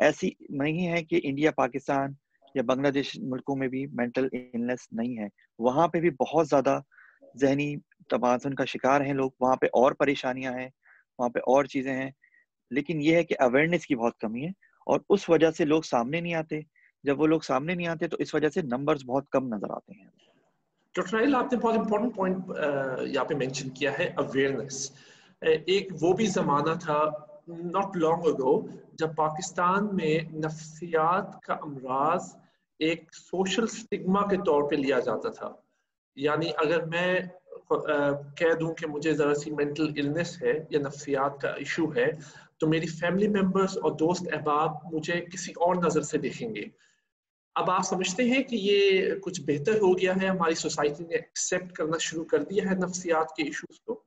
ایسی نہیں ہے کہ انڈیا، پاکستان یا بنگلہ دیش ملکوں میں بھی مینٹل النس نہیں ہے. وہاں پہ بھی بہت زیادہ ذہنی توازن کا شکار ہیں لوگ. وہاں پہ اور پریشانیاں ہیں, وہاں پہ اور چیزیں ہیں, لیکن یہ ہے کہ اویئرنیس کی بہت کمی ہے اور اس وجہ سے لوگ سامنے نہیں آتے. جب وہ لوگ سامنے نہیں آتے تو اس وجہ سے نمبرز بہت کم نظر آتے ہیں. ڈاکٹر راہیل, آپ نے بہت امپورٹنٹ پوائنٹ یہاں پہ مینشن کیا ہے, اویئرنیس. ایک وہ بھی زمانہ تھا ناٹ لانگ اگو جب پاکستان میں نفسیات کا امراض ایک سوشل سٹگما کے طور پہ لیا جاتا تھا. یعنی اگر میں کہہ دوں کہ مجھے ذرا سی مینٹل النس ہے یا نفسیات کا ایشو ہے, تو میری فیملی ممبرز اور دوست احباب مجھے کسی اور نظر سے دیکھیں گے. اب آپ سمجھتے ہیں کہ یہ کچھ بہتر ہو گیا ہے, ہماری سوسائٹی نے ایکسیپٹ کرنا شروع کر دیا ہے نفسیات کے ایشوز کو؟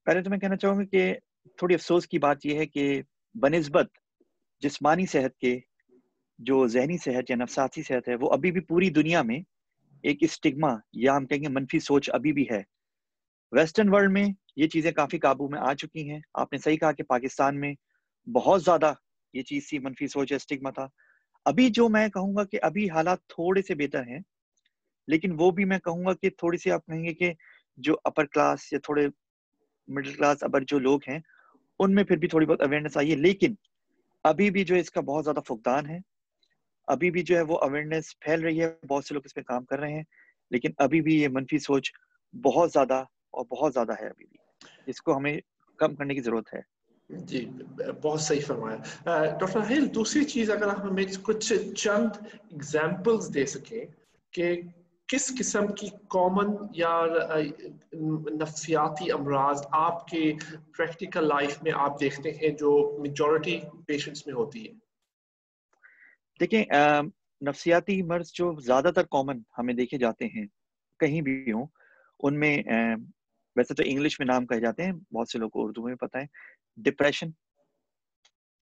پہلے تو میں کہنا چاہوں گا کہ تھوڑی افسوس کی بات یہ ہے کہ بنسبت جسمانی صحت کے جو ذہنی صحت یا نفسیاتی صحت ہے وہ ابھی بھی پوری دنیا میں ایک اسٹگما یا ہم کہیں گے منفی سوچ ابھی بھی ہے. ویسٹرن ورلڈ میں یہ چیزیں کافی قابو میں آ چکی ہیں. آپ نے صحیح کہا کہ پاکستان میں بہت زیادہ یہ چیز سی منفی سوچ یا اسٹگما تھا. ابھی جو میں کہوں گا کہ ابھی حالات تھوڑے سے بہتر ہیں, لیکن وہ بھی میں کہوں گا کہ تھوڑی سی آپ کہیں گے کہ جو اپر کلاس یا تھوڑے مڈل کلاس ابر جو لوگ ہیں ان میں پھر بھی تھوڑی بہت اویئرنیس آئی ہے. لیکن ابھی بھی جو اس کا بہت زیادہ فقدان ہے, ابھی بھی جو ہے وہ اویئرنیس پھیل رہی ہے, بہت سے لوگ اس پہ کام کر رہے ہیں, لیکن ابھی بھی یہ منفی سوچ بہت زیادہ ہے ابھی بھی, اس کو ہمیں کم کرنے کی ضرورت ہے. جی بہت صحیح فرمایا. ڈاکٹر راہیل, دوسری چیز اگر آپ ہمیں کچھ چند ایگزامپلز دے سکیں کہ کس قسم کی کامن یا نفسیاتی امراض آپ کے پریکٹیکل لائف میں آپ دیکھتے ہیں جو میجورٹی پیشنٹس میں ہوتی ہے. دیکھیں نفسیاتی مرض جو زیادہ تر کامن ہمیں دیکھے جاتے ہیں کہیں بھی ہوں, ان میں ویسے تو انگلش میں نام کہے جاتے ہیں, بہت سے لوگ کو اردو میں پتہ ہے, ڈپریشن,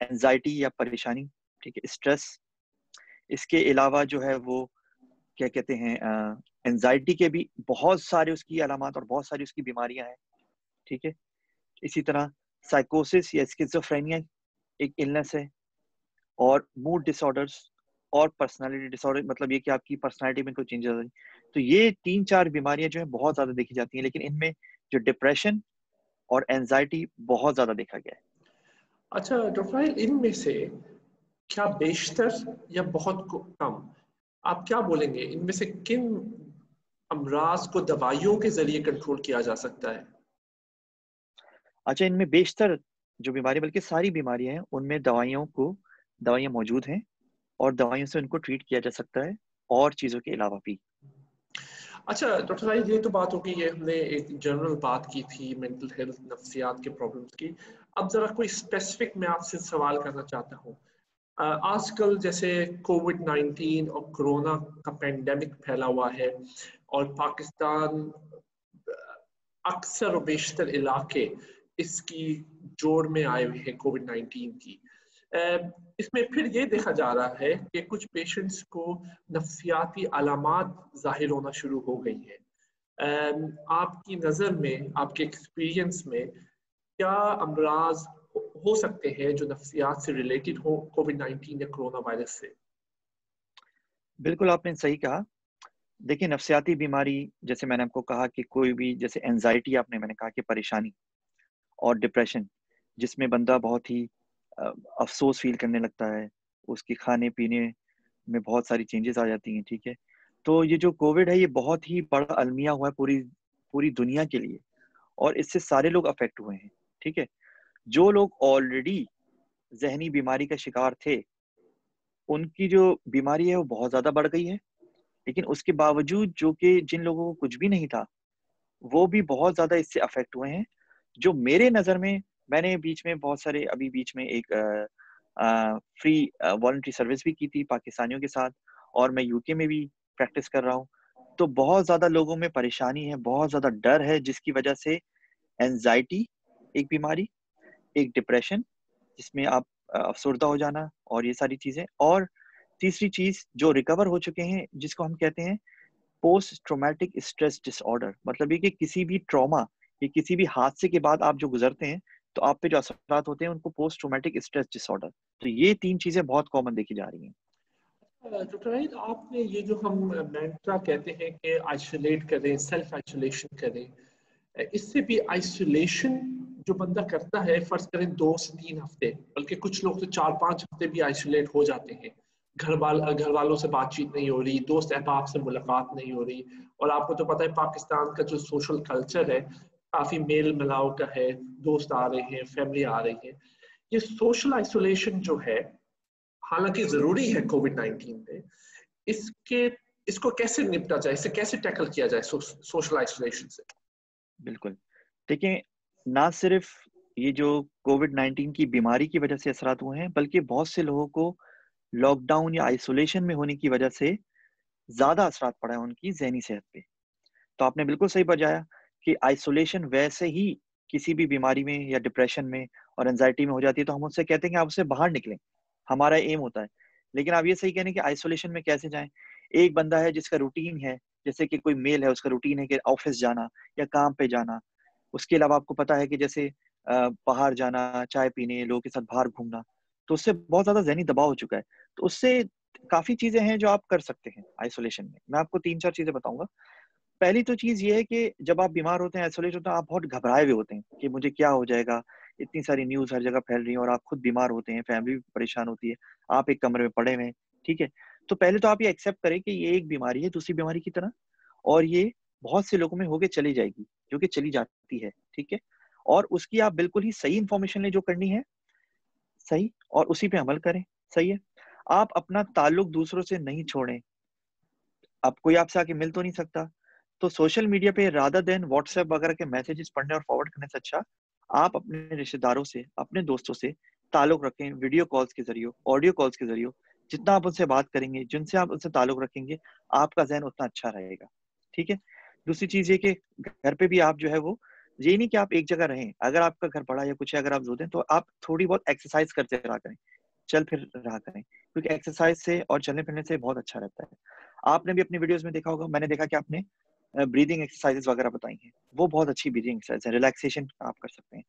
اینزائٹی یا پریشانی, ٹھیک ہے, اسٹریس. اس کے علاوہ جو ہے وہ کیا کہتے ہیں, اینزائٹی کے بھی بہت سارے اس کی علامات اور بہت ساری اس کی بیماریاں ہیں, ٹھیک ہے. اسی طرح سائیکوسس یا اسکیزوفرینیا ایک النس ہے, اور موڈ ڈس آرڈرز اور پرسنالٹی ڈس آرڈر, مطلب یہ کہ آپ کی پرسنالٹی میں کوئی چینجز آ رہی. تو یہ 3-4 بیماریاں جو ہیں بہت زیادہ دیکھی جاتی ہیں, لیکن ان میں جو ڈپریشن اور اینزائٹی بہت زیادہ دیکھا گیا ہے. اچھا ڈاکٹر راہیل, ان میں سے کیا بیشتر یا بہت کم, آپ کیا بولیں گے, ان میں سے کن امراض کو دوائیوں کے ذریعے کنٹرول کیا جا سکتا ہے؟ اچھا, ان میں بیشتر جو بیماری بلکہ ساری بیماریاں ہیں ان میں دوائیاں موجود ہیں, اور دوائیوں سے ان کو ٹریٹ کیا جا سکتا ہے, اور چیزوں کے علاوہ بھی. اچھا ڈاکٹر راہیل, یہ تو بات ہوگی, یہ ہم نے ایک جنرل بات کی تھی مینٹل ہیلتھ, نفسیات کے پرابلمس کی. اب ذرا کوئی اسپیسیفک میں آپ سے سوال کرنا چاہتا ہوں. آج کل جیسے کووڈ-19 اور کرونا کا پینڈیمک پھیلا ہوا ہے, اور پاکستان اکثر و بیشتر علاقے اس کی جوڑ میں آئے ہوئے ہیں کووڈ-19 کی. اس میں پھر یہ دیکھا جا رہا ہے کہ کچھ پیشنٹس کو نفسیاتی علامات ظاہر ہونا شروع ہو گئی ہیں. آپ کی نظر میں, آپ کے ایکسپیرینس میں, کیا امراض ہو سکتے ہیں جو نفسیات سے ریلیٹڈ ہو کووڈ-19 یا کرونا وائرس سے؟ بالکل آپ نے صحیح کہا. دیکھیں نفسیاتی بیماری جیسے میں نے آپ کو کہا کہ کوئی بھی, جیسے اینزائٹی آپ نے, میں نے کہا کہ پریشانی, اور ڈپریشن جس میں بندہ بہت ہی افسوس فیل کرنے لگتا ہے, اس کی کھانے پینے میں بہت ساری چینجز آ جاتی ہیں, ٹھیک ہے. تو یہ جو کووڈ ہے یہ بہت ہی بڑا المیہ ہوا ہے پوری دنیا کے لیے, اور اس سے سارے لوگ افیکٹ ہوئے ہیں, ٹھیک ہے. جو لوگ آلریڈی ذہنی بیماری کا شکار تھے ان کی جو بیماری ہے وہ بہت زیادہ بڑھ گئی ہے, لیکن اس کے باوجود جو کہ جن لوگوں کو کچھ بھی نہیں تھا وہ بھی بہت زیادہ اس سے افیکٹ ہوئے ہیں. جو میرے نظر میں نے بیچ میں بہت سارے, ابھی بیچ میں ایک فری والنٹری سروس بھی کی تھی پاکستانیوں کے ساتھ, اور میں یو کے میں بھی پریکٹس کر رہا ہوں. تو بہت زیادہ لوگوں میں پریشانی ہے, بہت زیادہ ڈر ہے, جس کی وجہ سے اینزائٹی ایک بیماری, ایک ڈپریشن جس میں آپ افسردہ ہو جانا, اور یہ ساری چیزیں, اور تیسری چیز جو ریکور ہو چکے ہیں جس کو ہم کہتے ہیں post traumatic stress dis order. مطلب یہ کہ کسی بھی ٹراما یا کسی بھی حادثے کے بعد آپ جو گزرتے ہیں تو آپ پہ جو اثرات ہوتے ہیں ان کو post traumatic stress dis order. تو یہ 3 چیزیں بہت کامن دیکھی جا رہی ہیں. ڈاکٹر وحید، آپ نے یہ جو ہم مینٹرا کہتے ہیں کہ آئسولیٹ کریں، سیلف آئسولیشن کریں، اس سے بھی آئسولیشن جو بندہ کرتا ہے، فرض کریں 2 سے 3 ہفتے، بلکہ کچھ لوگ تو 4-5 ہفتے بھی آئسولیٹ ہو جاتے ہیں. گھر والوں سے بات چیت نہیں ہو رہی، دوست احباب سے ملاقات نہیں ہو رہی. اور آپ کو تو پتہ ہے پاکستان کا جو سوشل کلچر ہے کافی میل ملاؤ کا ہے، دوست آ رہے ہیں، فیملی آ رہی ہے. یہ سوشل آئسولیشن جو ہے حالانکہ ضروری ہے کووڈ 19 میں، اس کو کیسے نپٹا جائے، اسے کیسے ٹیکل کیا جائے سوشل آئسولیشن سے؟ بالکل. دیکھیں، نہ صرف یہ جو کووڈ 19 کی بیماری کی وجہ سے اثرات ہوئے ہیں، بلکہ بہت سے لوگوں کو لاک ڈاؤن یا آئسولیشن میں ہونے کی وجہ سے زیادہ اثرات پڑا ہے ان کی ذہنی صحت پہ. تو آپ نے بالکل صحیح بجایا کہ آئسولیشن ویسے ہی کسی بھی بیماری میں یا ڈپریشن میں اور انزائٹی میں ہو جاتی ہے تو ہم ان سے کہتے ہیں کہ آپ اس سے باہر نکلیں، ہمارا ایم ہوتا ہے. لیکن آپ یہ صحیح کہنے کہ آئسولیشن میں کیسے جائیں. ایک بندہ ہے جس کا روٹین ہے، جیسے کہ کوئی میل ہے، اس کا روٹین ہے کہ آفس جانا یا کام پہ جانا. اس کے علاوہ آپ کو پتا ہے کہ جیسے باہر جانا، چائے پینے، لوگوں کے ساتھ باہر گھومنا، تو اس سے بہت زیادہ ذہنی دباؤ ہو چکا ہے. تو اس سے کافی چیزیں ہیں جو آپ کر سکتے ہیں آئسولیشن میں. میں آپ کو 3-4 چیزیں بتاؤں گا. پہلی تو چیز یہ ہے کہ جب آپ بیمار ہوتے ہیں، آئسولیٹ ہوتے ہیں، آپ بہت گھبرائے ہوئے ہوتے ہیں کہ مجھے کیا ہو جائے گا. اتنی ساری نیوز ہر جگہ پھیل رہی ہیں اور آپ خود بیمار ہوتے ہیں، فیملی بھی پریشان ہوتی ہے، آپ ایک کمرے میں پڑے ہوئے ہیں. ٹھیک ہے، تو پہلے تو آپ یہ ایکسیپٹ کریں کہ یہ ایک بیماری ہے دوسری بیماری کی طرح، اور یہ بہت سے لوگوں میں ہو کے چلی جائے گی، جو کہ چلی جاتی ہے. ٹھیک ہے، اور اس کی آپ بالکل ہی صحیح انفارمیشن لیں جو کرنی ہے، صحیح، اور اسی پہ عمل کریں. صحیح ہے. آپ اپنا تعلق دوسروں سے نہیں چھوڑیں. اب کوئی آپ سے آ کے مل تو نہیں سکتا، تو سوشل میڈیا پہ رادر دین واٹس ایپ وغیرہ کے میسیجز پڑھنے اور فارورڈ کرنے سے اچھا آپ اپنے رشتے داروں سے، اپنے دوستوں سے تعلق رکھیں، ویڈیو کالز کے ذریعے، آڈیو کالز کے ذریعے. جتنا آپ ان سے بات کریں گے، جن سے آپ ان سے تعلق رکھیں گے، آپ کا ذہن اتنا اچھا رہے گا. ٹھیک ہے. دوسری چیز یہ کہ گھر پہ بھی آپ جو ہے وہ یہ نہیں کہ آپ ایک جگہ رہیں. اگر آپ کا گھر بڑا یا کچھ ہے، اگر آپ زود ہیں تو آپ تھوڑی بہت ایکسرسائز کرتے رہا کریں، چل پھر رہا کریں، کیونکہ ایکسرسائز سے اور چلنے پھرنے سے بہت اچھا رہتا ہے. آپ نے بھی اپنی ویڈیوز میں دیکھا ہوگا، میں نے دیکھا کہ آپ نے بریدنگ ایکسرسائز وغیرہ بتائی ہیں، وہ بہت اچھی بریدنگ ایکسرسائز ہے، ریلیکسیشن آپ کر سکتے ہیں.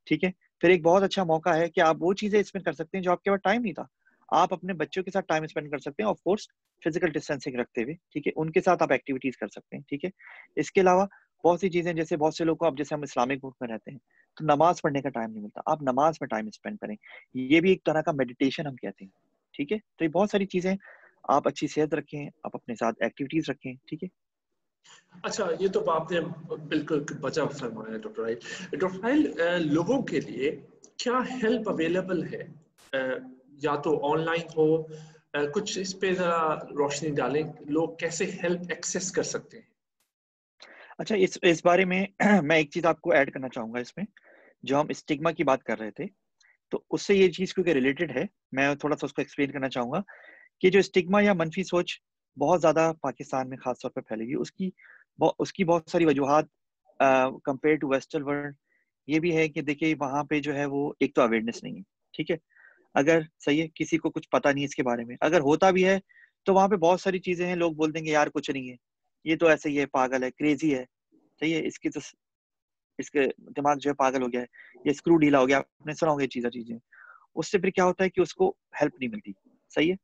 ٹھیک ہے. پھر ایک بہت اچھا موقع ہے کہ آپ وہ چیزیں اس میں کر سکتے ہیں جو آپ کے پاس ٹائم نہیں تھا. آپ اپنے بچوں کے ساتھ ٹائم اسپینڈ کر سکتے ہیں، آف کورس فزیکل ڈسٹینسنگ رکھتے ہوئے. ٹھیک ہے، ان کے ساتھ آپ ایکٹیویٹیز کر سکتے ہیں. ٹھیک ہے. اس کے علاوہ بہت سی چیزیں، جیسے بہت سے لوگ کو، اب جیسے ہم اسلامک ملک میں رہتے ہیں تو نماز پڑھنے کا ٹائم نہیں ملتا، آپ نماز میں ٹائم اسپینڈ کریں. یہ بھی ایک طرح کا میڈیٹیشن ہم کہتے ہیں. ٹھیک ہے. تو یہ بہت ساری چیزیں، آپ اچھی صحت رکھیں، آپ اپنے ساتھ ایکٹیویٹیز رکھیں. ٹھیک ہے. اچھا، یہ تو آپ نے بالکل بجا فرمایا ڈاکٹر وحید. ڈاکٹر وحید، لوگوں کے لیے کیا ہیلپ اویلیبل ہے، یا تو آن لائن ہو، کچھ اس پہ ذرا روشنی ڈالیں، لوگ کیسے ہیلپ ایکسیس کر سکتے ہیں؟ اچھا، اس بارے میں میں ایک چیز آپ کو ایڈ کرنا چاہوں گا اس میں. جو ہم اسٹگما کی بات کر رہے تھے، تو اس سے یہ چیز کیونکہ ریلیٹڈ ہے، میں تھوڑا سا اس کو ایکسپلین کرنا چاہوں گا کہ جو اسٹگما یا منفی سوچ بہت زیادہ پاکستان میں خاص طور پہ پھیلے گی، اس کی بہت ساری وجوہات کمپیئر ٹو ویسٹرن ورلڈ یہ بھی ہے کہ دیکھیے وہاں پہ جو ہے وہ ایک تو اویئرنیس نہیں ہے. ٹھیک ہے. اگر صحیح ہے، کسی کو کچھ پتا نہیں اس کے بارے میں، اگر ہوتا بھی ہے تو وہاں پہ بہت ساری چیزیں ہیں، لوگ بول دیں گے یار کچھ نہیں ہے، یہ تو ایسے ہی ہے، پاگل ہے، کریزی ہے. صحیح ہے، اس کے دماغ جو ہے پاگل ہو گیا ہے، یہ اسکرو ڈھیلا ہو گیا. آپ نے سنا ہوگا یہ چیزیں. اس سے پھر کیا ہوتا ہے کہ اس کو ہیلپ نہیں ملتی. صحیح ہے.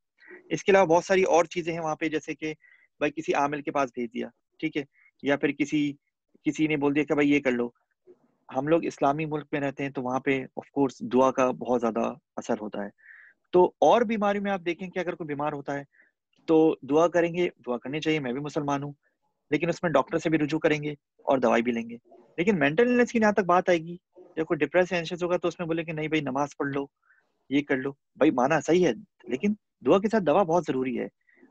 اس کے علاوہ بہت ساری اور چیزیں ہیں وہاں پہ، جیسے کہ بھائی کسی عامل کے پاس بھیج دیا. ٹھیک ہے. یا پھر کسی نے بول دیا کہ بھائی یہ کر لو. ہم لوگ اسلامی ملک میں رہتے ہیں تو وہاں پہ آف کورس دعا کا بہت زیادہ اثر ہوتا ہے. تو اور بیماری میں آپ دیکھیں کہ اگر کوئی بیمار ہوتا ہے تو دعا کریں گے، دعا کرنی چاہیے، میں بھی مسلمان ہوں، لیکن اس میں ڈاکٹر سے بھی رجوع کریں گے اور دوائی بھی لیں گے. لیکن مینٹل النس کی جہاں تک بات آئے گی، جب کوئی ڈپریس اینشیس ہوگا تو اس میں بولے کہ نہیں بھائی نماز پڑھ لو، یہ کر لو. بھائی مانا صحیح ہے، لیکن دعا کے ساتھ دوا بہت ضروری ہے.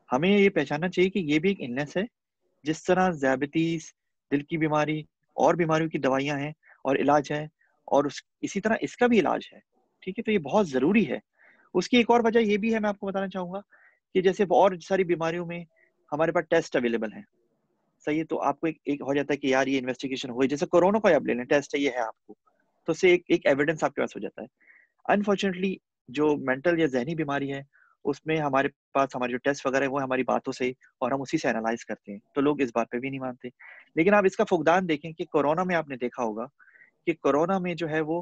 ہمیں یہ پہچاننا چاہیے کہ یہ بھی ایک النس ہے، جس طرح ذیابیطیز، دل کی بیماری اور بیماریوں کی دوائیاں ہیں اور علاج ہے، اور اسی طرح اس کا بھی علاج ہے. ٹھیک ہے. تو یہ بہت ضروری ہے. اس کی ایک اور وجہ یہ بھی ہے، میں آپ کو بتانا چاہوں گا کہ جیسے اور ساری بیماریوں میں ہمارے پاس ٹیسٹ اویلیبل ہیں. صحیح ہے. تو آپ کو ایک ہو جاتا ہے کہ یار یہ انویسٹیگیشن ہوئی، جیسے کورونا کو آپ لے لیں، ٹیسٹ یہ ہے آپ کو، تو اس سے ایک ایویڈنس آپ کے پاس ہو جاتا ہے. انفارچونیٹلی جو مینٹل یا ذہنی بیماری ہے، اس میں ہمارے پاس ہمارے جو ٹیسٹ وغیرہ ہے وہ ہماری باتوں سے اور ہم اسی سے اینالائز کرتے ہیں، تو لوگ اس بات پہ بھی نہیں مانتے. لیکن آپ اس کا فقدان دیکھیں کہ کورونا میں آپ نے دیکھا ہوگا کہ کورونا میں جو ہے وہ